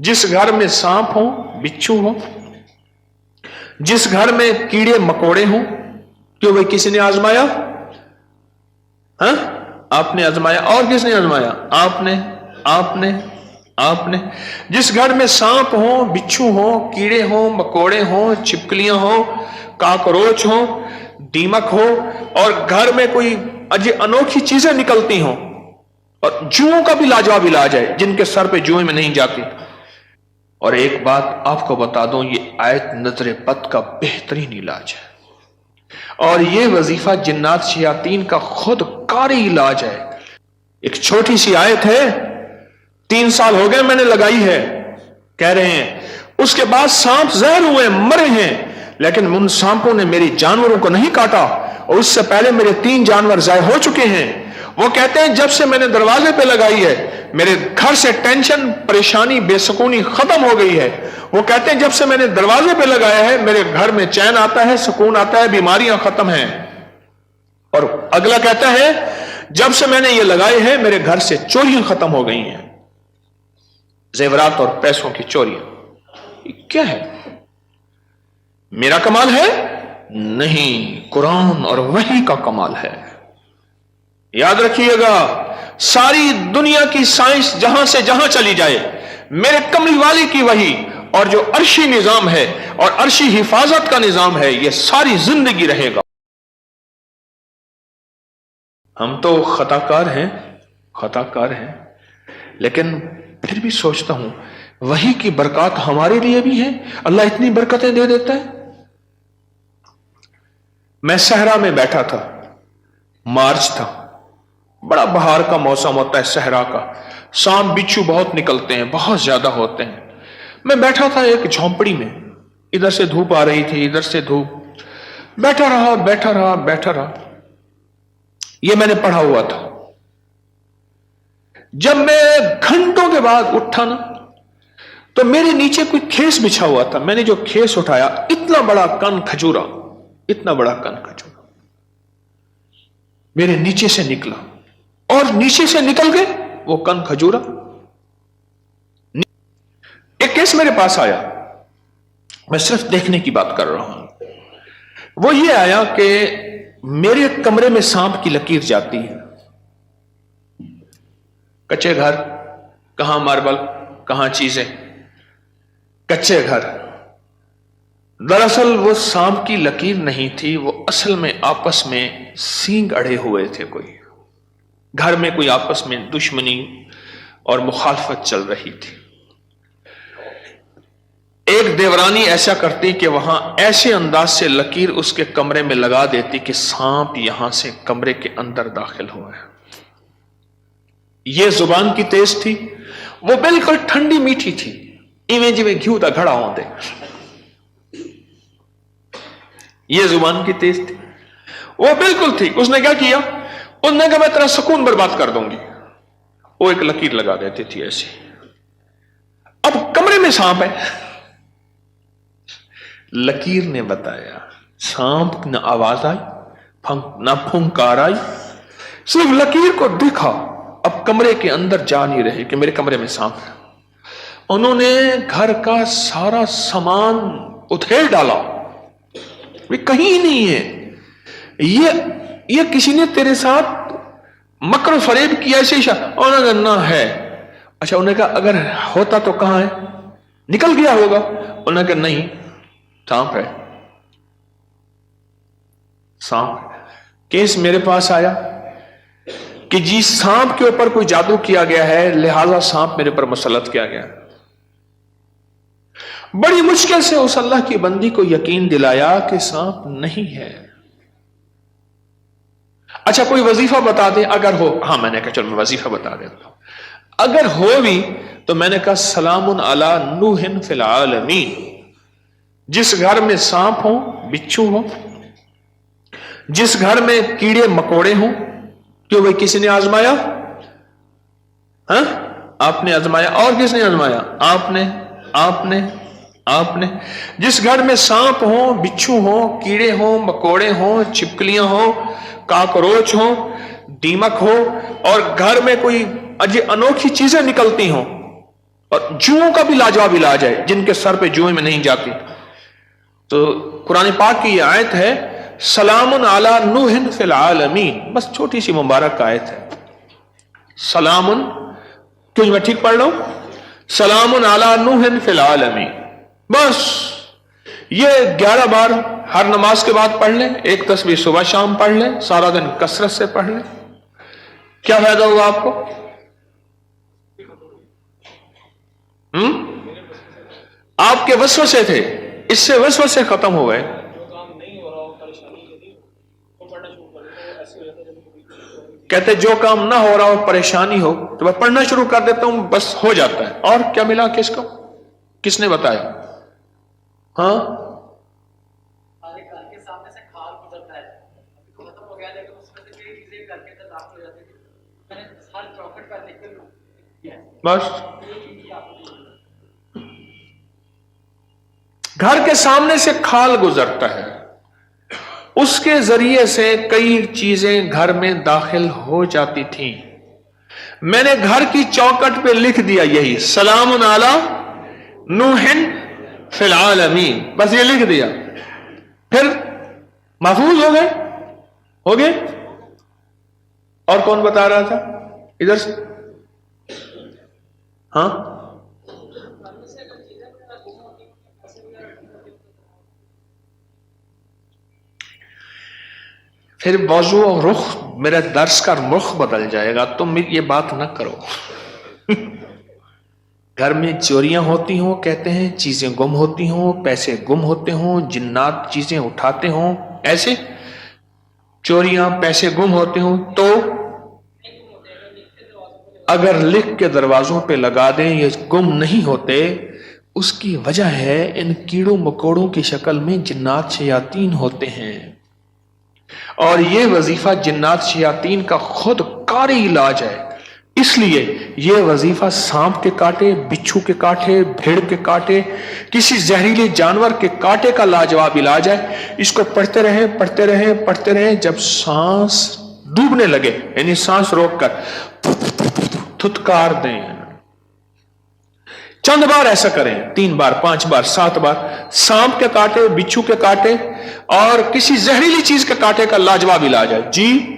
जिस घर में सांप हो, बिच्छू हो, जिस घर में कीड़े मकोड़े हो, क्यों भाई किसी ने आजमाया? हाँ, आपने आजमाया। और किसने आजमाया? आपने आपने आपने। जिस घर में सांप हो, बिच्छू हो, कीड़े हो, मकोड़े हो, छिपकलियां हो, काकरोच हो, दीमक हो, और घर में कोई अनोखी चीजें निकलती हो, और जुओं का भी लाजवाब इलाज है, जिनके सर पे जुएं में नहीं जाती। और एक बात आपको बता दूं, ये आयत नजर बद का बेहतरीन इलाज है, और ये वजीफा जिन्नात शयातीन का खुद कारी इलाज है। एक छोटी सी आयत है, 3 साल हो गए मैंने लगाई है, कह रहे हैं, उसके बाद सांप जहर हुए, मरे हैं, लेकिन उन सांपों ने मेरी जानवरों को नहीं काटा, और उससे पहले मेरे 3 जानवर ज़ाय हो चुके हैं। वो कहते हैं जब से मैंने दरवाजे पे लगाई है, मेरे घर से टेंशन, परेशानी, बेसुकूनी खत्म हो गई है। वो कहते हैं जब से मैंने दरवाजे पे लगाया है, मेरे घर में चैन आता है, सुकून आता है, बीमारियां खत्म हैं। और अगला कहता है जब से मैंने ये लगाए हैं, मेरे घर से चोरियां खत्म हो गई हैं, जेवरात और पैसों की चोरियां। क्या है? मेरा कमाल है? नहीं, कुरान और वही का कमाल है। याद रखिएगा, सारी दुनिया की साइंस जहां से जहां चली जाए, मेरे कमली वाली की वही और जो अर्शी निजाम है और अर्शी हिफाजत का निजाम है, यह सारी जिंदगी रहेगा। हम तो खताकार हैं, लेकिन फिर भी सोचता हूं वही की बरकत हमारे लिए भी है। अल्लाह इतनी बरकतें दे देता है। मैं सहरा में बैठा था, मार्च था, बड़ा बहार का मौसम होता है सहरा का, सांप बिच्छू बहुत निकलते हैं, बहुत ज्यादा होते हैं। मैं बैठा था एक झोंपड़ी में, इधर से धूप आ रही थी, इधर से धूप, बैठा रहा। यह मैंने पढ़ा हुआ था। जब मैं घंटों के बाद उठा ना, तो मेरे नीचे कोई खेस बिछा हुआ था। मैंने जो खेस उठाया, इतना बड़ा कन खजूरा मेरे नीचे से निकला, और नीचे से निकल गए वो कन खजूरा। एक केस मेरे पास आया, मैं सिर्फ देखने की बात कर रहा हूं। वो ये आया कि मेरे कमरे में सांप की लकीर जाती है। कच्चे घर, कहां मार्बल, कहां चीजें, कच्चे घर। दरअसल वो सांप की लकीर नहीं थी, वो असल में आपस में सींग अड़े हुए थे। कोई घर में कोई आपस में दुश्मनी और मुखालफत चल रही थी। एक देवरानी ऐसा करती कि वहां ऐसे अंदाज से लकीर उसके कमरे में लगा देती कि सांप यहां से कमरे के अंदर दाखिल हुआ है। ये जुबान की तेज थी, वो बिल्कुल ठंडी मीठी थी, इवें जिवें घी दा घड़ा होंदे। ये जुबान की तेज थी, वो बिल्कुल थी। उसने क्या किया? उसने कहा मैं तेरा सुकून बर्बाद कर दूंगी। वो एक लकीर लगा देती थी ऐसी। अब कमरे में सांप है। लकीर ने बताया, सांप न आवाज आई, न फुंकार आई, सिर्फ लकीर को देखा। अब कमरे के अंदर जा नहीं रहे कि मेरे कमरे में सांप है। उन्होंने घर का सारा सामान उधेड़ डाला, वे कहीं नहीं है। ये किसी ने तेरे साथ मकर फरेब किया ऐसे ही? उन्होंने ना है। अच्छा, उन्होंने कहा अगर होता तो कहां है? निकल गया होगा। उन्होंने कहा नहीं, सांप है, सांप। केस मेरे पास आया कि जी सांप के ऊपर कोई जादू किया गया है, लिहाजा सांप मेरे ऊपर मुसल्लत किया गया। बड़ी मुश्किल से उस अल्लाह की बंदी को यकीन दिलाया कि सांप नहीं है। अच्छा, कोई वजीफा बता दे अगर हो। हाँ, मैंने कहा चलो मैं वजीफा बता देता हूं। अगर हो भी तो मैंने कहा सलामुन अला नूहिन फिल आलमीन। जिस घर में सांप हो, बिच्छू हो, जिस घर में कीड़े मकोड़े हो, क्यों भाई किसी ने आजमाया? हाँ, आपने आजमाया। और किसने आजमाया? आपने। जिस घर में सांप हो, बिच्छू हो, कीड़े हो, मकोड़े हो, छिपकलियां हो, काकरोच हो, दीमक हो, और घर में कोई अनोखी चीजें निकलती हो, اور جوؤں کا بھی لاجواب علاج ہے جن کے سر پہ جوئیں میں نہیں جاتی. تو قرآن پاک کی یہ آیت ہے سلام علی نوح فی العالمین، بس چھوٹی سی مبارک آیت ہے. سلام، کیوں میں ٹھیک پڑھ لوں؟ سلام علی نوح فی العالمین، بس یہ 11 بار ہر نماز کے بعد پڑھ لیں، ایک تسبیح صبح شام پڑھ لیں، سارا دن کثرت سے پڑھ لیں. کیا فائدہ ہوگا آپ کو؟ آپ کے وسوسے تھے، اس سے وسوسے ختم ہو گئے. کہتے جو کام نہ ہو رہا ہو پریشانی ہو تو میں پڑھنا شروع کر دیتا ہوں، بس ہو جاتا ہے. اور کیا ملا کس کو؟ کس نے بتایا؟ ہاں بس گھر کے سامنے سے کھال گزرتا ہے، اس کے ذریعے سے کئی چیزیں گھر میں داخل ہو جاتی تھیں. میں نے گھر کی چوکٹ پہ لکھ دیا یہی سلام علی نوح فی العالمین، بس یہ لکھ دیا، پھر محفوظ ہو گئے. اور کون بتا رہا تھا ادھر سے؟ ہاں پھر موضوع اور رخ، میرے درس کا رخ بدل جائے گا. تم یہ بات نہ کرو. گھر میں چوریاں ہوتی ہوں، کہتے ہیں چیزیں گم ہوتی ہوں، پیسے گم ہوتے ہوں، جنات چیزیں اٹھاتے ہوں، ایسے چوریاں پیسے گم ہوتے ہوں، تو اگر لکھ کے دروازوں پہ لگا دیں یہ گم نہیں ہوتے. اس کی وجہ ہے ان کیڑوں مکوڑوں کی شکل میں جنات شیاطین ہوتے ہیں، اور یہ وظیفہ جنات شیاطین کا خود کاری علاج ہے. اس لیے یہ وظیفہ سانپ کے کاٹے، بچھو کے کاٹے، بھیڑ کے کاٹے، کسی زہریلے جانور کے کاٹے کا لاجواب علاج ہے. اس کو پڑھتے رہیں پڑھتے رہیں پڑھتے رہیں، جب سانس ڈوبنے لگے یعنی سانس روک کر تھتکار دیں. چند بار ایسا کریں، 3 بار 5 بار 7 بار. سانپ کے کاٹے، بچھو کے کاٹے اور کسی زہریلی چیز کے کاٹے کا لاجواب علاج ہے. جی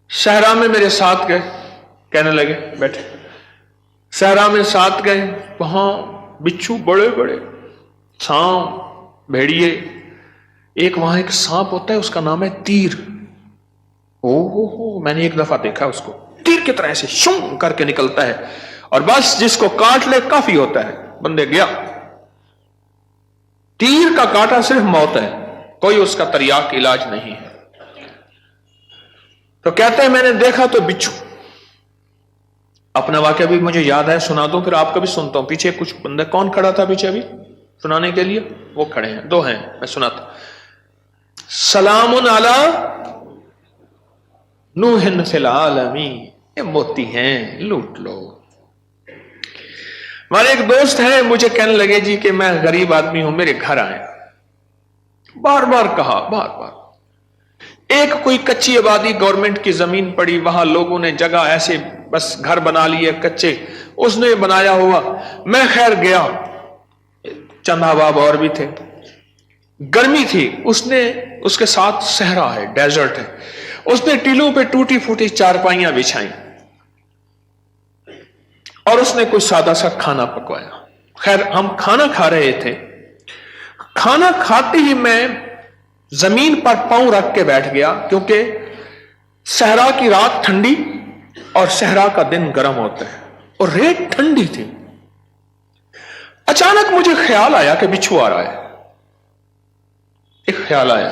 صحرا میں میرے ساتھ گئے، کہنے لگے بیٹھے، صحرا میں ساتھ گئے، وہاں بچھو بڑے بڑے، سانپ، بھیڑیے. وہاں ایک سانپ ہوتا ہے، اس کا نام ہے تیر. میں نے ایک دفعہ دیکھا اس کو، تیر کی طرح ایسے شوں کر کے نکلتا ہے، اور بس جس کو کاٹ لے کافی ہوتا ہے، بندے گیا. تیر کا کاٹا صرف موت ہے، کوئی اس کا تریاق علاج نہیں ہے. تو کہتے ہیں میں نے دیکھا تو بچھو. اپنا واقعہ بھی مجھے یاد ہے، سنا دوں پھر آپ کا بھی سنتا ہوں. پیچھے کچھ بندے، کون کھڑا تھا پیچھے ابھی سنانے کے لیے؟ وہ کھڑے ہیں، 2 ہیں، میں سناتا. سلام علی نوح فی العالمین. یہ موتی ہیں، لوٹ لو. ہمارے ایک دوست ہیں، مجھے کہنے لگے جی کہ میں غریب آدمی ہوں، میرے گھر آئے. بار بار کہا، بار بار. ایک کوئی کچی آبادی گورنمنٹ کی زمین پڑی، وہاں لوگوں نے جگہ ایسے بس گھر بنا لیے کچے، اس نے بنایا ہوا. میں خیر گیا، چند احباب اور بھی تھے، گرمی تھی. اس کے ساتھ صحرا ہے، ڈیزرٹ ہے. اس نے ٹیلوں پہ ٹوٹی پھوٹی چارپائیاں بچھائیں، اور اس نے کوئی سادہ سا کھانا پکوایا. خیر ہم کھانا کھا رہے تھے، کھانا کھاتے ہی میں زمین پر پاؤں رکھ کے بیٹھ گیا، کیونکہ صحرا کی رات ٹھنڈی اور صحرا کا دن گرم ہوتا ہے، اور ریت ٹھنڈی تھی. اچانک مجھے خیال آیا کہ بچھو آ رہا ہے. ایک خیال آیا،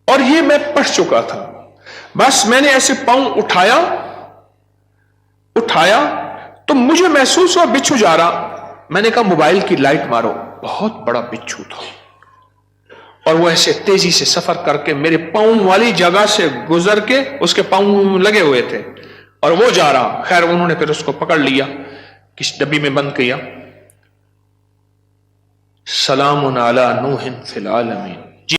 اور یہ میں پڑھ چکا تھا. بس میں نے ایسے پاؤں اٹھایا تو مجھے محسوس ہوا بچھو جا رہا. میں نے کہا موبائل کی لائٹ مارو. بہت بڑا بچھو تھا، اور وہ ایسے تیزی سے سفر کر کے میرے پاؤں والی جگہ سے گزر کے، اس کے پاؤں لگے ہوئے تھے، اور وہ جا رہا. خیر انہوں نے پھر اس کو پکڑ لیا, کس ڈبی میں بند کیا. سلام علی نوح فی العالمین.